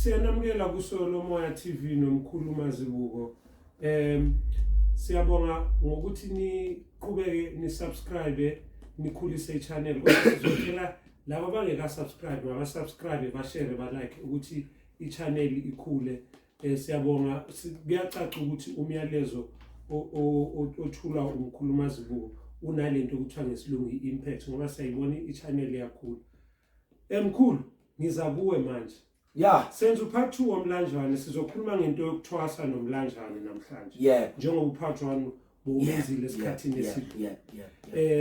Siyanamukela kusolo Umoya TV nomkhuluma zibuko. Siyabonga ngokuthi niqhubeke ni-subscribe nikhulise i-channel kodwa sizocela laba abangeka subscribe mabasubscribe bashare balike ukuthi i-channel ikhule. Siyabonga kuyacaca ukuthi umyalezo othula umkhuluma zibuko unalento ukuthiwa ngesilungu i-impact ngoba sayibona i-channel yakhula. Emkhulu ngiza kuwe manje. Yeah. Senze uPART2 Umlanjwana sizokhuluma ngento yokuthwasa nomlanjana namhlanje. Yeah. Njengoba uPART1 bowenzile esikhathini eside.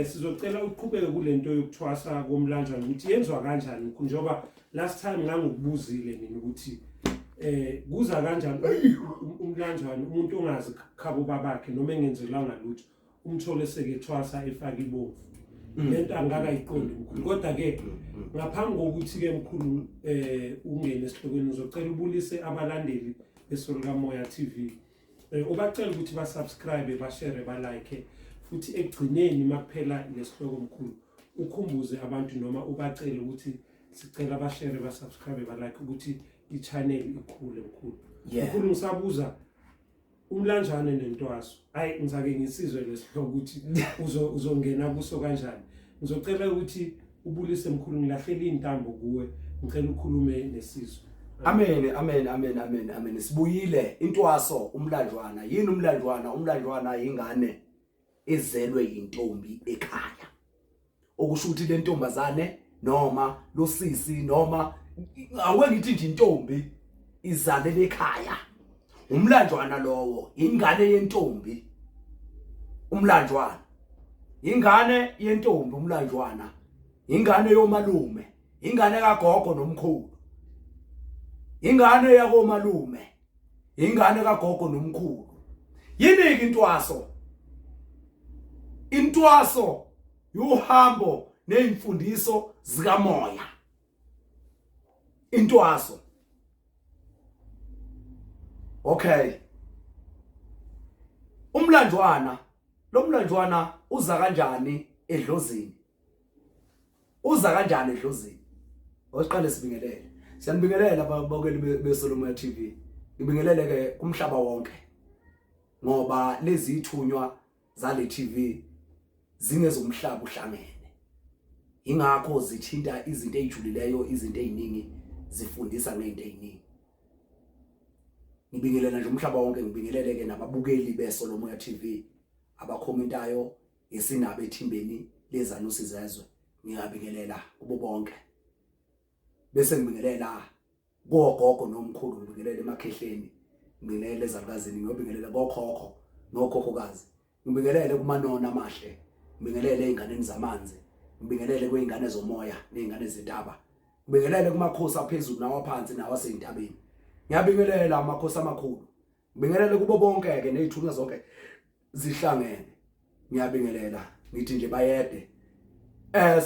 Sizocela uqhubeke kulento yokuthwasa komlanjana ukuthi yenzwa kanjani njengoba last time ngangikubuzile mina ukuthi kuza kanjani umlanjana umuntu ongazi khabo babakhe noma engenzelanga lutho umthole sekethwasa efaka ibomvu. Lento angakayiqondi mkhulu kodwa ke ngaphambi kokuthi ke mkhulu ungene esihlokweni uzocela ubulise abalandeli beSolika Moya TV ubacela ukuthi basubscribe bashare balike futhi ekugcineni makuphela lesihloko mkhulu ukhumbuze abantu noma ubacela ukuthi sicela bashare basubscribe balike ukuthi i-channel ikhule mkhulu. Mkhulu ngisabuza Umlanjwana Nentwaso. Hayi ngizake ngisizwe lesihloko ukuthi uzongena kuso kanjani. Ngizocela ukuthi ubulise mkhulu ngilahlela intambo kuwe ngicela ukhulume nesizwe. Amen. Sibuyile Intwaso umlanjwana. Yini umlanjwana? Umlanjwana ingane ezelwe intombi ekhaya. Okusho ukuthi le ntombazane noma lo sisi noma aweke ngithi nje intombi izalele ekhaya. Umlanjwana lowo ingane yentombi. Umlanjwana ingane yentombi umlanjwana. Ingane yomalume, ingane kagogo nomkhulu. Ingane yakomalume, ingane kagogo nomkhulu. Yini ke Intwaso? Intwaso yuhambo nezimfundiso zikamoya. Intwaso. Okay. Umlanjwana, lo mlanjwana uza kanjani edlozini? Uza kanjani edlozini? Osiqale sibingelele. Siyanibingelela ababukeli beSolika TV. Ngibingelele ke kumhlaba wonke. Ngoba lezi ithunywa zale TV zingezomhlaba uhlangene. Ingakho zithinta izinto ezijulileyo, izinto eziningi zifundisa ngezinto eziningi. Ngibingelela nje umhlaba wonke ngibingelele ke nababukeli beSolika Moya TV abakhomentayo esinabo ethimbeni lezanu sizezwe ngiyabingelela kubo bonke bese ngibingelela gogogo nomkhulu ngibingelela emakhehleni ngibingelela ezalukazini ngiyobingelela bokhokho nokhokhokazi ngibingelele kumanona amahle ngibingelele einganeni zamanzi ngibingelele kweingane zomoya neingane zentaba ngibingelele kumakhosi aphezulu nawaphansi nawasentabeni. Ngiyabingelela amakhosi amakhulu. Ngibingelele kubo bonke ke nezithunywa zonke zihlangene. Ngiyabingelela ngithi nje bayede.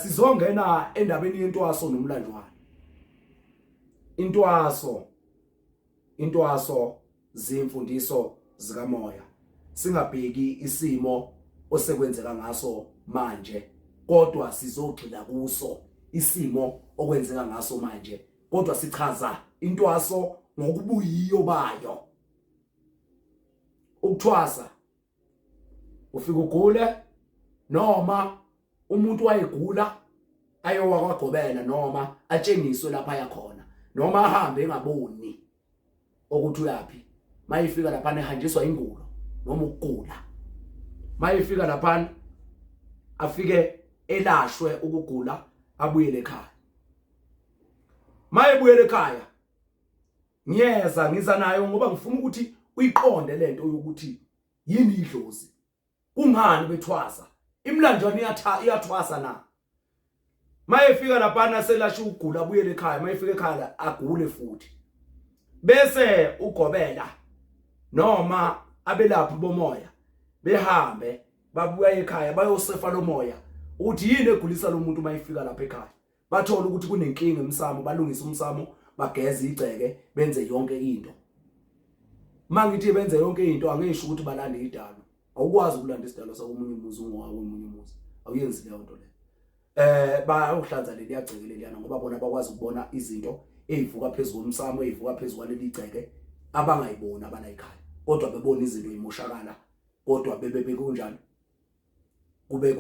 Sizongena endabeni yentwaso nomlanjwana. Intwaso zimfundiso zikamoya. Singabheki isimo osekwenzeka ngaso manje, kodwa sizogxila kuso isimo okwenzeka ngaso manje, kodwa sichaza intwaso ngokubuyiyo bayo. Ukuthwasa ufika ugule noma umuntu wayegula ayowakwagobela noma atshengiswe lapha yakhona noma ahambe engaboni ukuthi uyapi. Mayifika lapha ehanjiswa ingulo noma ukugula. Mayifika lapha afike elashwe ukugula abuyele ekhaya. Mayebuyele ekhaya ngiyeza ngiza nayo ngoba ngifuna ukuthi uyiqonde lento yokuthi yini idlozi. Kungani bethwasa? Imlanjwana iyathwasa na. Mayefika lapha selasha ukugula abuyele ekhaya, mayefika ekhaya agule futhi. Bese ugobela noma abelaphi bomoya behambe babuya ekhaya bayosefa lo moya ukuthi yini egulisa lo muntu mayefika lapha ekhaya. Bathola ukuthi kunenkinga emsamo, balungisa umsamo, bageze igceke, benze yonke into. Mangithi benze yonke into angisho ukuthi balande idalo. Awukwazi ukulanda isidalo sakomunye umuzi ungowakomunye umuzi. Awuyenzi leyo nto le. Bayahlanza leli yagceke leliyana ngoba bona bakwazi ukubona izinto ezivuka phezulu komsamo ezivuka phezulu kwaleli igceke abangayibona abana ekhaya kodwa bebona izinto imoshakala kodwa bebe kunjani kube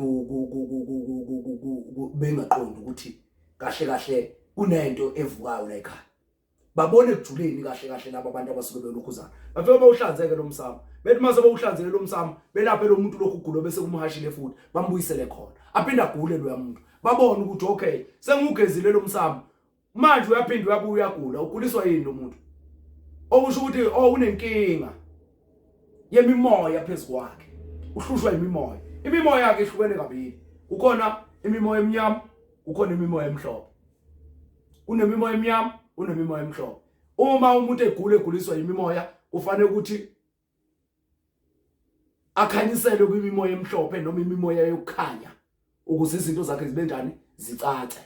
bengaqondi ukuthi kahle kahle kunento evukayo la ekhaya babone ejuleni kahle kahle laba abantu abasuke belokhuzana bafike bawuhlanzeke lo msamo bethi mase bawuhlanzele lo msamo belaphe lo muntu lokugulo bese kumhashile futhi bambuyisele khona aphinda agule lo yamuntu babone ukuthi okay sengugezile lo msamo manje uyaphinda uyabuya uyagula uguliswa yini lo muntu okusho ukuthi unenkinga yemimoya phezulu kwakhe uhlushwa imimoya imimoya yakhe ihlukene kabili ukhona imimoya eminyama ukhona imimoya emhlophe unemimoya eminyama unemimoya emhlophe uma umuntu eguliswa imimoya kufanele ukuthi akhanyiselwe kwimimoya emhlophe noma imimoya yokukhanya ukuze izinto zakhe zibe njani zicace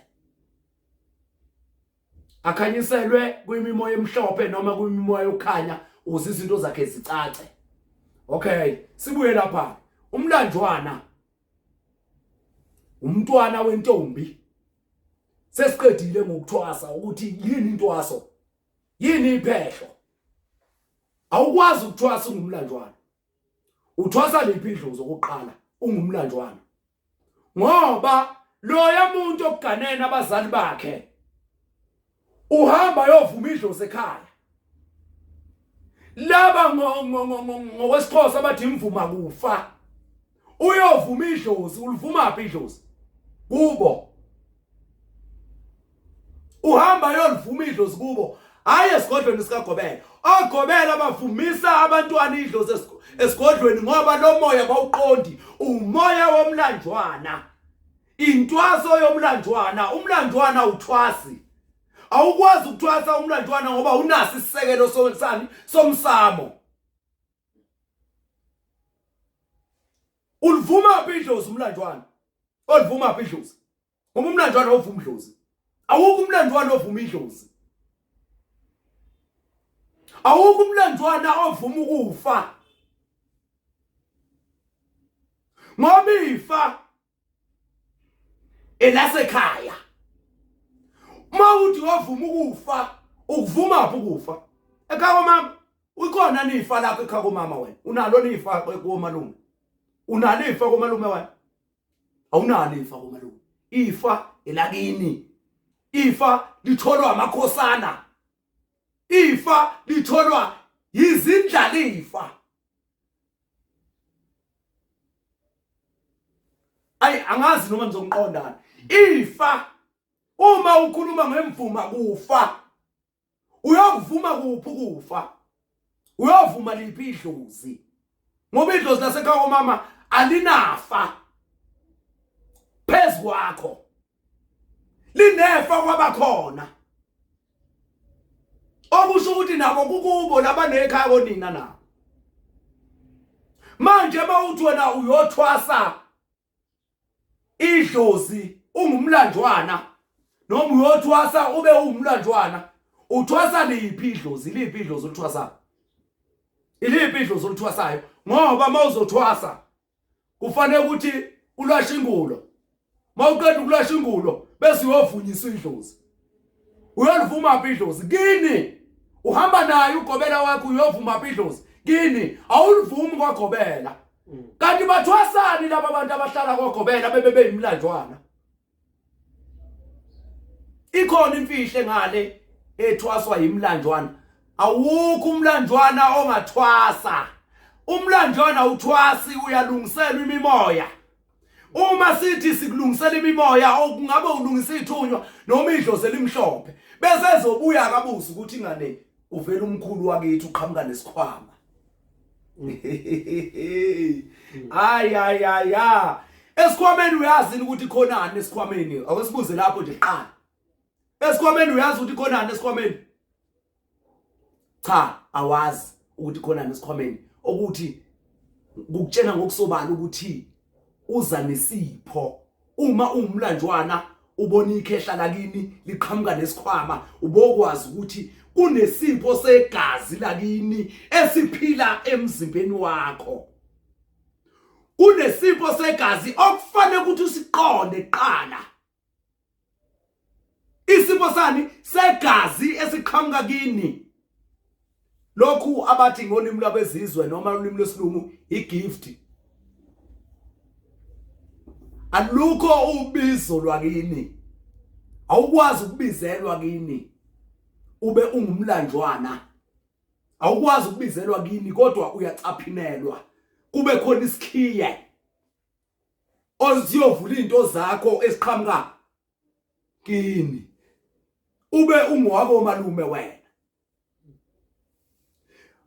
akhanyiselwe kwimimoya emhlophe noma kwimimoya yokukhanya ukuze izinto zakhe zicace okay sibuye lapha umlanjwana umntwana wentombi sesiqedile ngokuthwasa ukuthi yini intwaso yini iphehlo awukwazi ukuthwasa ungumlanjwana uthwasa lephi idlozi okokuqala ungumlanjwana ngoba loya muntu okuganena abazali bakhe uhamba yovuma idlozi ekhaya laba ngokwesixhosa bathi imvuma kufa uyovuma idlozi ulivuma phi idlozi kubo uhamba yolivuma idlozi kubo hayi esigodlweni sikagobela ogobela bavumisa abantwana idlozi esigodlweni ngoba lo moya bawuqondi umoya womlanjwana intwaso yomlanjwana umlanjwana uthwasi awukwazi ukuthwasa umlanjwana ngoba unasi isisekelo sonsani somsamo ulivuma phi idlozi umlanjwana olivuma phi idlozi ngoba umlanjwana ovuma idlozi awukho umlanjwana ovuma idlozi awukho umlanjwana ovuma ukufa ngoba ifa elasekhaya mawuthi wavuma ukufa ukuvuma phi ukufa ekhaya mama ukhona nifa lapho ekhaya mama wena unalo nifa komalume unalo ifa komalume wena awunalo ifa komalume ifa elakini ifa litholwa amakhosana ifa litholwa yizindlalifa angazi noma nizongiqondana ifa uma ukhuluma ngemvuma kufa uyavuma kuphi kufa uyavuma liphi idlozi ngoba idlozi lasekhaya mama alinafa phezulu kwakho linefa kwabakhona okusho ukuthi nabo kukubo labanekhaya konina nabo manje mawuthi wena uyothwasa idlozi ungumlanjwana noma uyothwasa ube umlanjwana uthwasa liphi idlozi olithwasayo iliphi idlozi olithwasayo ngoba mawuzothwasa kufanele ukuthi ulashe ingulo mawuqeda ukulasha ingulo bese uyovunyiswa idlozi uyolivuma phi idlozi kini uhamba naye ugobela wakho uyovuma phi idlozi kini awulivumi kwagobela kanti bathwasani laba abantu abahlala kwagobela bebe imlanjwana ikhona imfihle ngale ethwaswa imlanjwana awukho umlanjwana ongathwasa umlanjwana uthwasi uyalungiselwa imimoya uma sithi sikulungisela imimoya okungabe ulungisa ithunywa noma idlozi elimhlophe bese ezobuya akabuza ukuthi ingane uvela umkhulu wakithi uqhamuka nesikhwama ay esikhwameni uyazi ukuthi khonani esikhwameni awusibuze lapho nje qala esikhwameni uyazi ukuthi khonani esikhwameni cha awazi ukuthi khonani esikhwameni ukuthi ukutshena ngokusobala ukuthi uza nesipho uma umlanjwana ubona ikhehla lakini liqhamuka nesikhwama ubokwazi ukuthi kunesipho segazi lakini esiphila emzimbeni wakho kunesipho segazi okufanele ukuthi usiqonde qala isipho sani segazi esiqhamuka kini. Lokhu abathi ngolimi lwabezizwe noma ulimi lwesilungu igift. Alukho ubizo lwakini. Awukwazi ukubizelwa kini ube ungumlanjwana. Awukwazi ukubizelwa kini kodwa uyacaphinelwa. Kube khona isikhiye oziyovula into zakho esiqhamuka kini. Ube ungowako malume wena.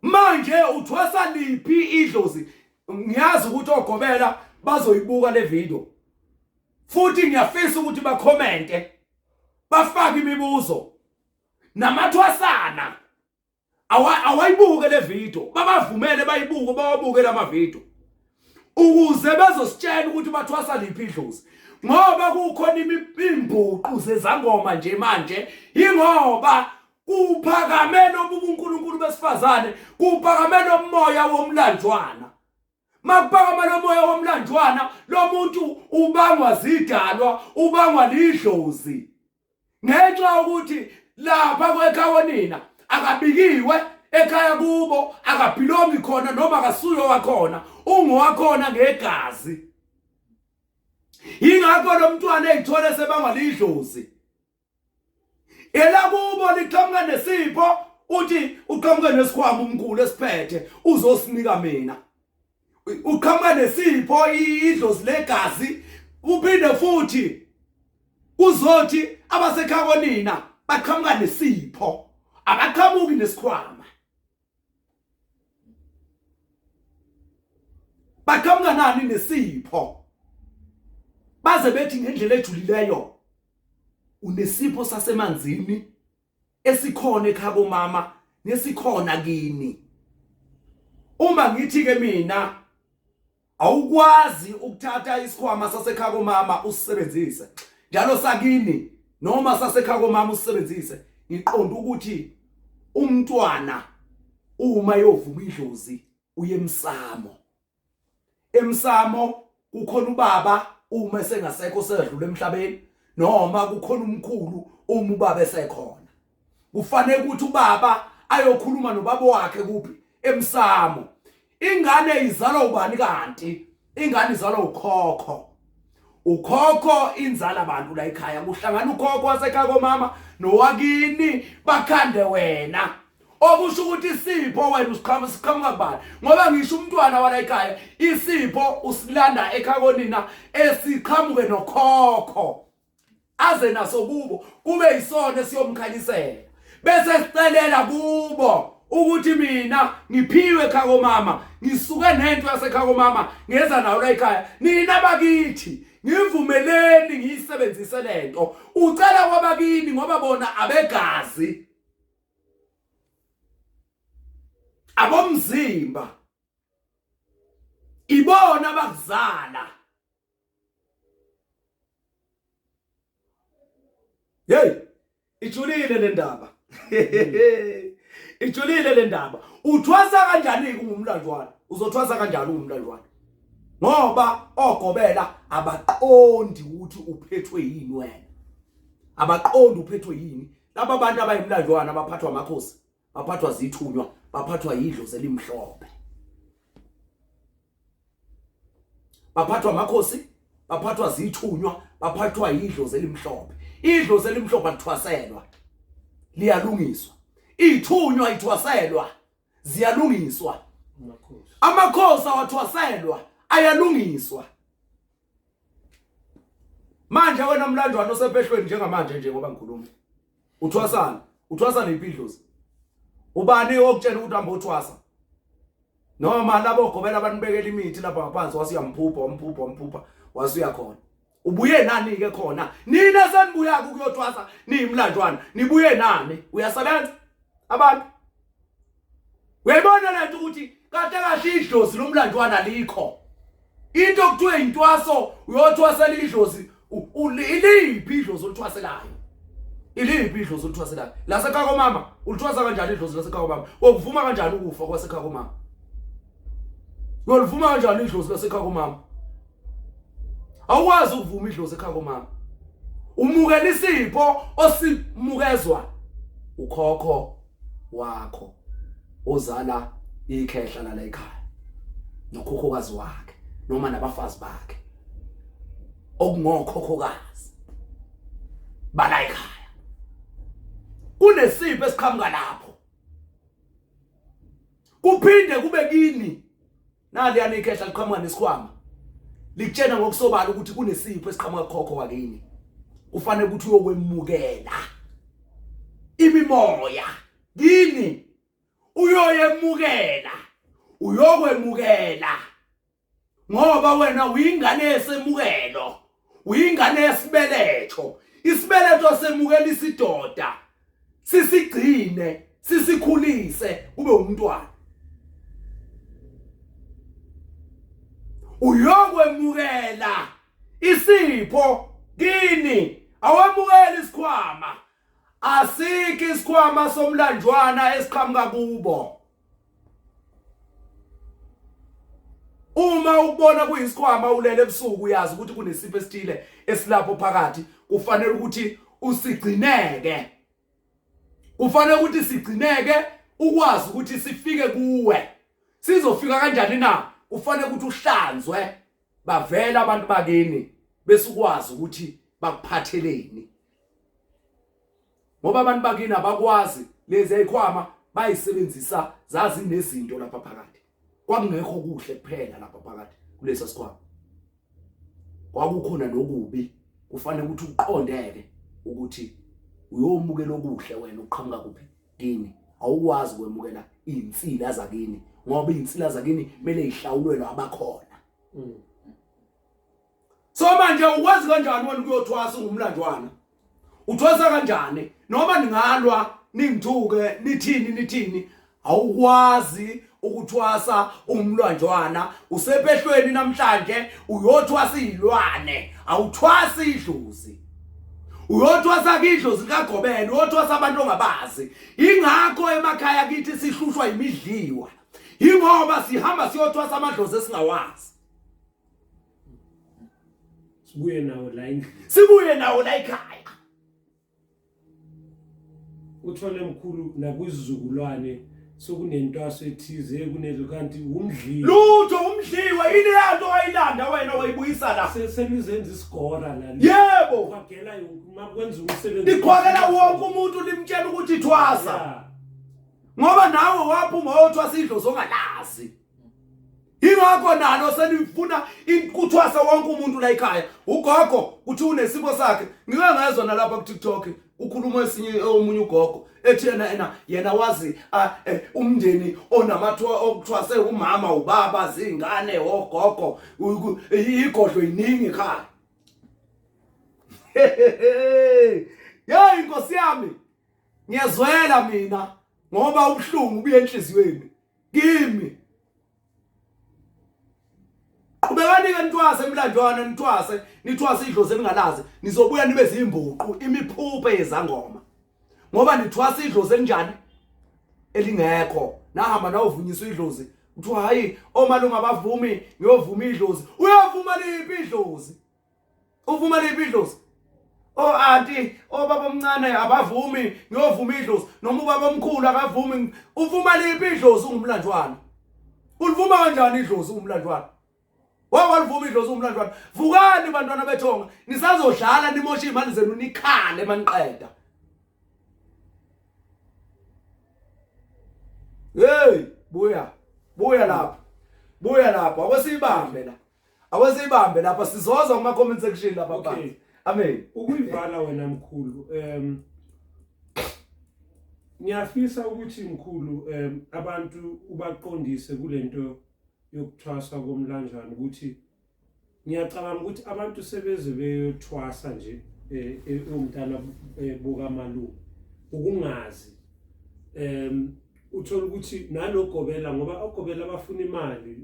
Manje uthwasa liphi idlozi? Ngiyazi ukuthi ogobela bazoyibuka le video. Futhi ngiyafisa ukuthi bakhomente, bafake imibuzo. Namathwasana awayibuke le video, babavumele bayibuke, bawabuke lama video. Ukuze bazositshela ukuthi bathwasa liphi idlozi. Ngoba kukhona imibhuqu zezangoma nje manje, ingoba kuphakamela ubuNkulunkulu besifazane, kuphakamela umoya womlanjwana. Makuphakamela umoya womlanjwana, lo muntu ubangwa zidalwa, ubangwa lidlozi. Ngenxa ukuthi lapha kwekhawonina akabikiwe ekhaya kubo, akaphilomi khona noma akasuyo wakhona, ungowakhona ngegazi. Ingakho lo mntwana ezithole sebangwa lidlozi. Elakubo liqhamuka nesipho, uthi uqhamuka nesikhwama umkhulu esiphethe uzosinika mina. Uqhamuka nesipho idlozi legazi, uphinde futhi uzothi abasekhawonina baqhamuka nesipho, abaqhamuki nesikhwama. Baqhamuka nani nesipho? Baze bethi ngendlela ejulileyo unesipho sasemanzini esikhona ekhaya komama nesikhona kini. Uma ngithi ke mina awukwazi ukuthatha isikhwama sasekhaya komama usisebenzise, njalo sakini noma sasekhaya komama usisebenzise, ngiqonda ukuthi umntwana uma yovuma idlozi uye emsamo. Emsamo kukhona ubaba uma sengasekho sedlule emhlabeni, noma kukhona umkhulu uma ubaba esekhona. Kufanele ukuthi ubaba ayokhuluma nobaba wakhe kuphi? Emsamo. Ingane izalwa ubani kanti? Ingane izalwa ukhokho. Ukhokho inzala abantu la ekhaya, kuhlangana ukhokho wasekhaya komama nowakini bakhande wena. Okusho ukuthi isipho wena usiqhamuka kubani? Ngoba ngisho umntwana wala ekhaya, isipho usilanda ekhaya konina esiqhamuke nokhokho. Aze naso kubo kube isona siyomkhanyisela. Bese sicelela kubo ukuthi mina ngiphiwe ekhaya komama, ngisuke nento yasekhaya komama, ngeza nayo la ekhaya. Nina bakithi ngivumeleni ngiyisebenzise lento. Ucela kwabakini ngoba bona abegazi, abomzimba, ibona bakuzala. Hey, ijulile le ndaba. Ijulile le ndaba. Uthwasa kanjani ungumlanjwana? Uzothwasa kanjani ungumlanjwana? Ngoba ogobela abaqondi ukuthi uphethwe yini wena. Abaqondi uphethwe yini. Laba abantu abayimlanjwana baphathwa amakhosi, baphathwa zithunywa, baphathwa yidlozi elimhlophe. Baphathwa amakhosi, baphathwa zithunywa, baphathwa yidlozi elimhlophe. Idlozi elimhlophe lithwaselwa, liyalungiswa. Ithunywa ithwaselwa, ziyalungiswa. Amakhosi awathwaselwa, ayalungiswa. Manje wena mlanjwana osephehlweni njengamanje nje ngoba ngikhuluma. Uthwasana, uthwasana ipidlozi. Ubani okutshela ukuthi hamba uthwasa? Noma labo ogobela abanibekela imithi lapha ngaphansi wasiyamphupha wasuya khona. Ubuye nani ke khona? Nina senibuya ukuyothwasa niyimlanjwana, nibuye nani? Uyasebenza abantu? Uyayibona lento ukuthi kade kahle idlozi lomlanjwana likho. Into okuthiwe intwaso uyothwasela idlozi, iliphi idlozi olithwaselayo? Iliphi idlozi olithwaselayo? La sekhaya komama ulithwasa kanjani idlozi la sekhaya komama? Ukuvuma kanjani ukufa kwasekhaya komama? Uyolivuma kanjani idlozi la sekhaya komama? Awukwazi ukuvuma idlozi ekhaya komama. Umukela isipho osimukezwa ukhokho wakho ozala ikhehla la ekhaya nokhokhokazi wakhe noma nabafazi bakhe okungokhokhokazi bala ekhaya kunesipho esiqhamuka lapho kuphinde kube kini nali yana ikhehla liqhamuka nesikhwama likutshena ngokusobala ukuthi kunesipho esiqhamuka khokho wakini ufanele ukuthi uyokwemukela imimoya kini uyoyemukela uyokwemukela ngoba wena uyingane yesemukelo uyingane yesibeletho isibeletho semukela isidoda sisigcine sisikhulise kube umntwana uyokwemukela isipho kini awemukela isikhwama asiki isikhwama somlanjwana esiqhamuka kubo uma ubona kuyisikhwama ulele ebusuku uyazi ukuthi kunesipho esithile esilapho phakathi kufanele ukuthi usigcineke kufanele ukuthi sigcineke ukwazi ukuthi sifike kuwe sizofika kanjani na ufanele ukuthi uhlanzwe bavela abantu bakini bese ukwazi ukuthi bakuphatheleni ngoba abantu bakini abakwazi lezi ezikhwama bayisebenzisa zazi nezinto lapha phakathi kwakungekho kuhle kuphela lapha phakathi kulesi sikhwama kwakukhona nokubi kufanele ukuthi uqondeke ukuthi uyomukela okuhle wena uqhamuka kuphi kini awukwazi ukwemukela insila zakini ngoba insila zakini kumele ihlawulwe abakhona so manje ukwazi kanjani wena ukuyothwasa ungumlanjwana uthwasa kanjani noma ningalwa ningithuke nithini awukwazi ukuthwasa umlwanjwana usephehlweni namhlanje uyothwasa izilwane awuthwasi idlozi uyothwasa idlozi kaGobela uyothwasa abantu ongabazi ingakho emakhaya kithi sihlushwa imidliwa ingoba sihamba siyothwasa amadlozi esingawazi sibuye nawo la ekhaya uthole mkhulu nakuzizukulwane sokunentwaso ethize kunezo kanti umdliwa lutho umdliwa yini yanto wayilanda wena wayibuyisa la selizenza isigora la yebo kwagela makwenza umsebenzi likhokela wonke umuntu limtshela ukuthi ithwasa ngoba nawe waphuma wayothwasa idlozi ongalazi ingakho nalo selifuna ukuthwasa wonke umuntu la ekhaya ugogo uthi unesipho sakhe ngike ngezwe nalapha ku TikTok ukhuluma esinye omunye ugogo ethi yena wazi umndeni onamathiwa okuthwase umama ubaba zingane ogogo igodlo iningi ekhaya ya inkosi yami ngiyazwela mina ngoba ubuhlungu buye enhliziyweni kimi ubekanika nithwase emlanjwana nithwase idlozi elingalazi nizobuya nibe zimbuqu imiphuphe yezangoma ngoba nithwasa idlozi enjani elingekho nahamba nawuvunyiswa idlozi uthi hayi omalunga abavumi ngiyovuma idlozi uyavuma liphi idlozi uvuma liphi idlozi auntie baba omncane abavumi ngiyovuma idlozi noma ubaba omkhulu akavumi uvuma liphi idlozi ungumlanjwana ulivuma kanjani idlozi ungumlanjwana wakwalivuma idlozi ungumlanjwana vukani bantwana bethonga nisazodlala nimoshe imali zenu nikhale maniqeda hey buya lapha awesibambe lapha sizoza kuma comment section lapha phansi amen ukuyivala wena mkhulu ngiyafisa ukuthi mkhulu abantu ubaqondise kulento yokuthwasa komlanjana ukuthi ngiyacabanga ukuthi abantu sebeze beyothwasa nje umntana bokaMalu ukungazi uthola ukuthi nalogobela ngoba ogobela bafuna imali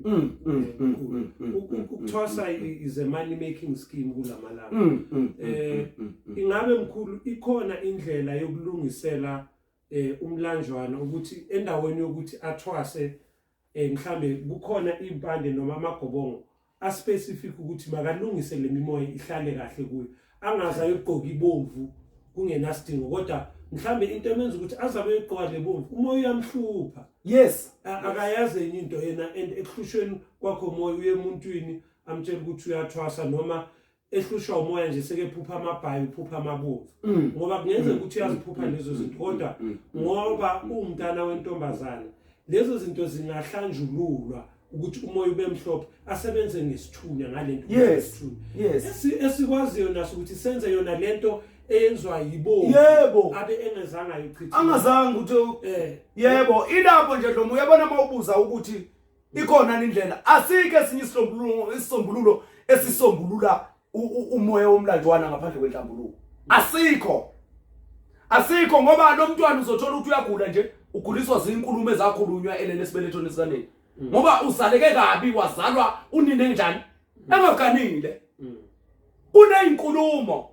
ukuthwasa is a money making scheme kulamalanga ingabe mkhulu ikhona indlela yokulungisela umlanjwana ukuthi endaweni yokuthi athwase mhlambe kukhona impande noma amagobongo a specific ukuthi makalungise le mimoya ihlale kahle kuyo angaza yogqoka ibomvu kungenasidingo kodwa mhlambe into emenza ukuthi azabe egqoka lebomvu umoya uyamhlupha yes akayazi enye into yena and ekhushweni kwakho umoya uye emuntwini amtshela ukuthi uyathwasa noma ehlushwa umoya nje sekephupha amabhayi uphupha amabomvu ngoba kungenzeka ukuthi uyaziphupha lezo zinto kodwa ngoba umntana wentombazana lezo zinto zingahlanjululwa ukuthi umoya ube mhlophe asebenze ngesithunya ngalento yes esikwaziyo naso ukuthi senze yona lento eyenzwa yibomvu yebo abe engezanga ayichitha angazange ukuthi yebo ilapho nje lo uyabona mawubuza ukuthi ikhona indlela asike esinye isisombululo esisombulula umoya womlanjwana ngaphandle kwenhlambuluko asikho ngoba lo mntwana uzothola ukuthi uyagula nje uguliswa zinkulumo ezakhulunywa elele sibelethweni sikaneni ngoba uzaleke kabi wazalwa unine njani engaganile kunezinkulumo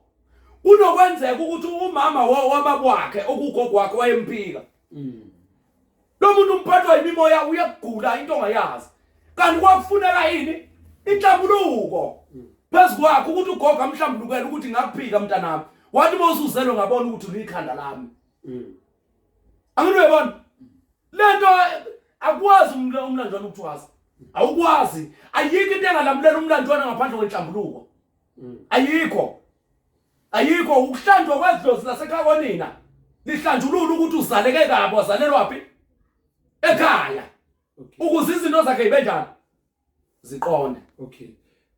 kunokwenzeka ukuthi umama wababwakhe okugogo wakhe wayempika lo muntu umphathwa yimimoya uyagula into ongayazi kanti kwakufuneka yini inhlambuluko phezu kwakho ukuthi ugogo amhlambulukele ukuthi ngakuphika mntanami wathi mawusuzelwe ngabona ukuthi ulikhanda lami anginoyibona lento akwazi umlanjwana ukuthwasa awukwazi ayikho into engalamulela umlanjwana ngaphandle kwenhlambuluko ayikho ukuhlanjwa kwedlozi lasekhaya nina lihlanjulula ukuthi uzaleke kabi wazalelwa phi ekhaya ukuze izinto zakhe ibenjani ziqonde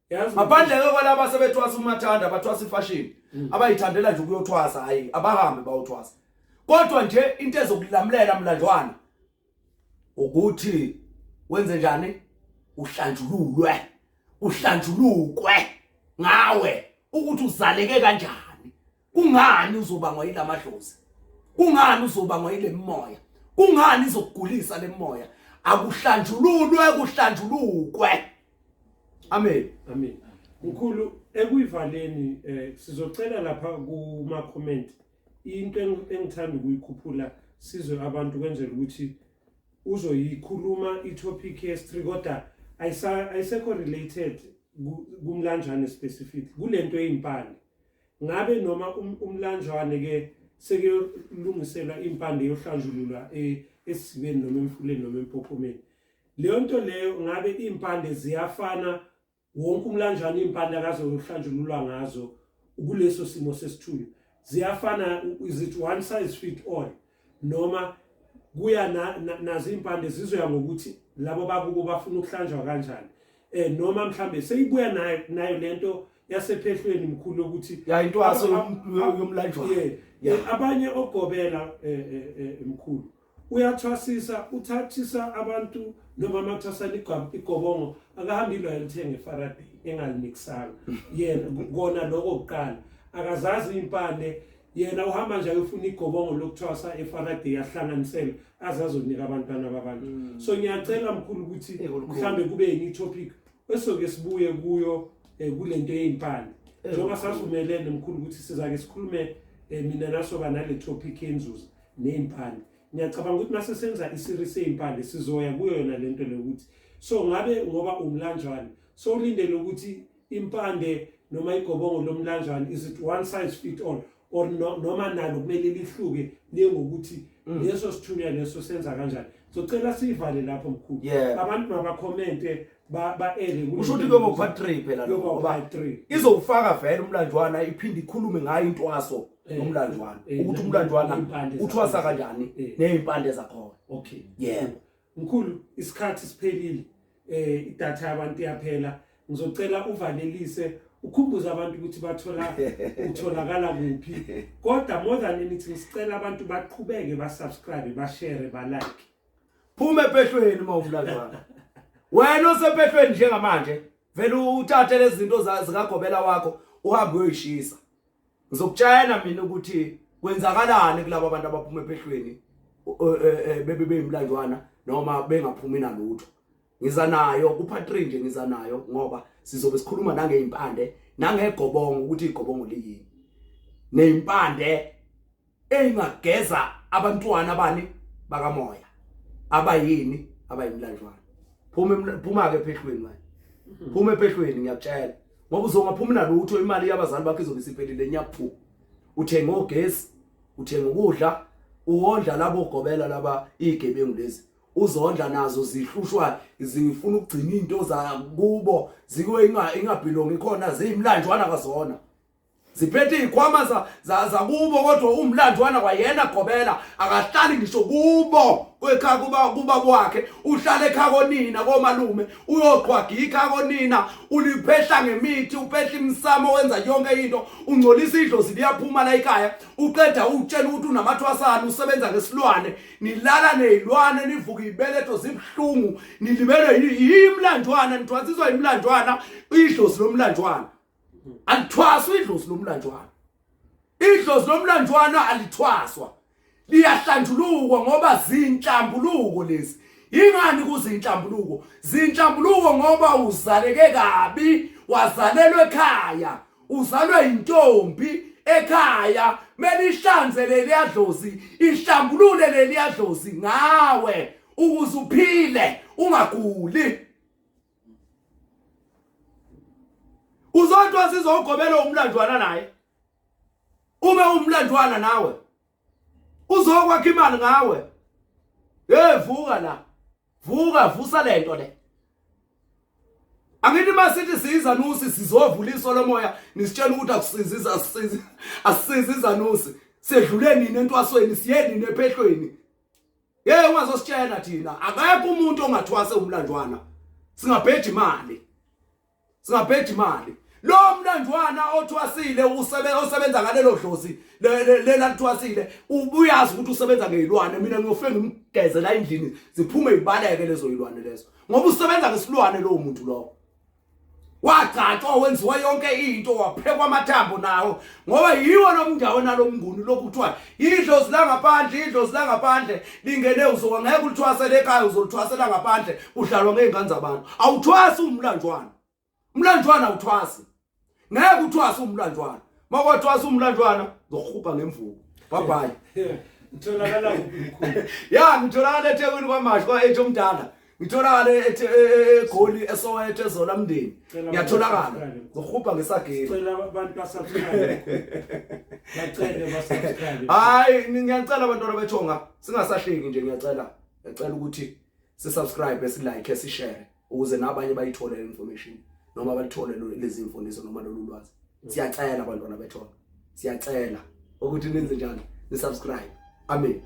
yazi ngaphandle kwalabo sebethwasa umathanda abathwasa ifashion abayithandela nje ukuyothwasa hayi abahambe bayothwasa kodwa nje into ezokulamulela mlanjwana ukuthi wenze njani uhlanjulukwe ngawe ukuthi uzaleke kanjani kungani uzobangwa yilamadlozi kungani uzobangwa yile moya kungani izokugulisa le moya kuhlanjulukwe amen mkhulu ekuyivaleni sizocela lapha kuma comment into engithanda ukuyikhuphula sizwe abantu kwenzela ukuthi uzoyikhuluma itopic yes3 kodwa ayiseko related kumlanjwane specific kulento eyimpande ngabe noma umlanjwane ke sekelungiselwa impande yohlanjululwa esizweni noma emfuleni noma empophomeni leyo nto leyo ngabe impande ziyafana wonke umlanjwane impande akazohlanjululwa ngazo kuleso simo sesithunywa ziyafana is it one size fit all noma kuya nazo impande zizoya ngokuthi labo bakubo bafuna ukuhlanjwa kanjani noma mhlambe seyibuya nayo lento yasephehlweni mkhulu ukuthi intwaso yomlanjwana abanye ogobela mkhulu uyathwasisa uthathisa abantu noma mathasana igobongo akahambile ayithenge Faraday engalinikisanga yena kona lokho kuqala akazazi impande yena uhamba nje ayofuna igobongo lokuthwasa eFaraday yahlanganisela azazonika abantwana babantu so ngiyacela mkhulu ukuthi mhlambe kube yini topic esoke sibuye kuyo kulento yezimpande njengoba sasumelene mkhulu ukuthi sizake sikhulume mina nasoba nale topic yenzuzo nezimpande ngiyacabanga ukuthi mase senza iseries yezimpande sizoya kuyo yona lento lokuthi so ngabe ngoba umlanjwana so ulindele ukuthi impande noma igobongo lomlanjwana is it one size fit all or noma nalo kumele lihluke ngokuthi leso sithunywa leso senza kanjani socela sivale lapho mkhulu abantu mabakhomente baele usho ukuthi kube part 3 phela lokho ngoba izofaka vele umlanjwana iphinde ikhulume ngayo intwaso yomlanjwana ukuthi umlanjwana uthwasa kanjani nezimpande zakhona mkhulu isikhathi siphelile idatha yabantu yaphela ngizocela uvalelise ukhumbuza abantu ukuthi utholakala kuphi kodwa more than anything sicela abantu baqhubeke basubscribe bashare balike phume ephehlweni mawumlanjwana wena osephehlweni njengamanje vele uthathe lezi zinto zikagobela wakho uhambe uyoyishisa ngizokutshela mina ukuthi kwenzakalani kulabo abantu abaphuma ephehlweni bebeyimlanjwana noma bengaphumi nalutho ngiza nayo ku-part 3 nje ngiza nayo ngoba sizobe sikhuluma nangezimpande nangegobongo ukuthi igobongo liyini nezimpande engageza abantwana bani bakamoya abayini abayimlanjwana phuma ke ephehlweni manje phuma ephehlweni ngiyakutshela ngoba uzongaphumi nalutho imali yabazali bakho izobe siphelile nyaphu uthenga ogesi uthenga ukudla uwondla labo ugobela laba igebengu lezi uzondla nazo zihlushwa zifuna ukugcina into zakubo zikuwe ingabhilongi khona zimlanjwana kwazona ziphethe ikhwama zakubo kodwa umlanjwana kwayena gobela akahlali ngisho kubo kwekhaya kuba kwakhe uhlala ekhaya konina komalume uyoqhwagika konina uliphehla ngemithi uphehla imsamo wenza yonke into ungcolisa idlozi liyaphuma la ekhaya uqeda utshela ukuthi unamathwasana usebenza ngesilwane nilala nezilwane nivuka ibeletho zibhlungu nilibele imlanjwana nithwasiswa imlanjwana idlozi lomlanjwana alithwaswa idlozi lomlanjwana idlozi lomlanjwana alithwaswa liyahlanjulukwa ngoba zinhlambuluko lezi ingani kuzinhlambuluko zinhlambuluko ngoba uzaleke kabi wazalelwe ekhaya uzalwe intombi ekhaya melihlanze leliyadlozi ihlambulule leliyadlozi ngawe ukuze uphile ungaguli uzodwa sizogobela umlanjwana naye ube umlanjwana nawe uzokwakha imali ngawe vuka la vusa lento le angithi masithi siyizanusi sizovula isolomoya nisitshela ukuthi asisiza nusi sedlule nini entwasweni siye nini ephehlweni ungazositshela thina akekho umuntu ongathwase umlanjwana singabheja imali lo mlanjwana othwasile osebenza ngalelo dlozi lela thwasile ubuyazi ukuthi usebenza ngezilwane mina ngiyofika ngimgeze la endlini ziphume ibaleke lezo zilwane lezo ngoba usebenza ngesilwane lo muntu lo wagcatshwa wenziwa yonke into waphekwa amathambo nawo ngoba yiwo nomndawo nalomnguni lokuthiwa idlozi la ngaphandle lingene uzongeke ulithwasele ekhaya uzolithwasela ngaphandle udlalwa ngeingane zabantu awuthwasi umlanjwana awuthwasi ngeke uthwase umlanjwana makwathuwasa umlanjwana zokukhupha ngemvuko bye ngitholakala umkhulu ngitholakala eThekwini kwaMashu kwaethu omdala ngitholakala eGoli eSoweto eZola mndeni ngiyatholakala zokukhupha ngesageli cela abantu basubscribe hayi ngiyacela abantwana bethonga singasahleki nje ngiyacela ukuthi sisubscribe silike sishare ukuze nabanye bayithole information noma balithole lezi imfundiso noma lolu lwazi siyacela abantwana bethonga siyacela ukuthi nenze njani ni subscribe amen